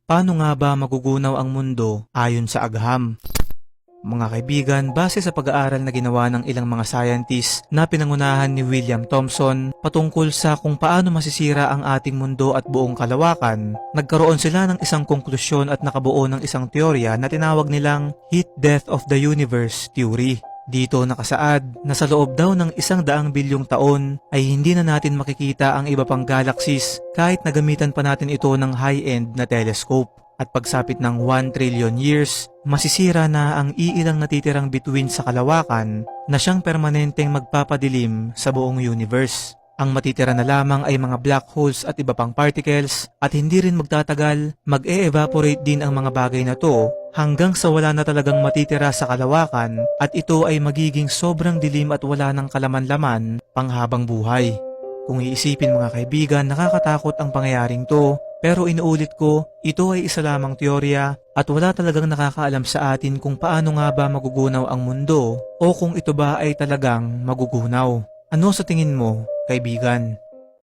Paano nga ba magugunaw ang mundo ayon sa agham? Mga kaibigan, base sa pag-aaral na ginawa ng ilang mga scientists na pinangunahan ni William Thomson patungkol sa kung paano masisira ang ating mundo at buong kalawakan, nagkaroon sila ng isang konklusyon at nakabuo ng isang teorya na tinawag nilang Heat Death of the Universe Theory. Dito nakasaad na sa loob daw ng 100 bilyong taon ay hindi na natin makikita ang iba pang galaxies kahit nagamitan pa natin ito ng high-end na telescope. At pagsapit ng 1 trillion years, masisira na ang iilang natitirang bituin sa kalawakan na siyang permanenteng magpapadilim sa buong universe. Ang matitira na lamang ay mga black holes at iba pang particles at hindi rin magtatagal, mag-e-evaporate din ang mga bagay na to hanggang sa wala na talagang matitira sa kalawakan at ito ay magiging sobrang dilim at wala ng kalaman-laman panghabang buhay. Kung iisipin mga kaibigan, nakakatakot ang pangyayaring to. Pero inuulit ko, ito ay isa lamang teorya at wala talagang nakakaalam sa atin kung paano nga ba magugunaw ang mundo o kung ito ba ay talagang magugunaw. Ano sa tingin mo, kaibigan?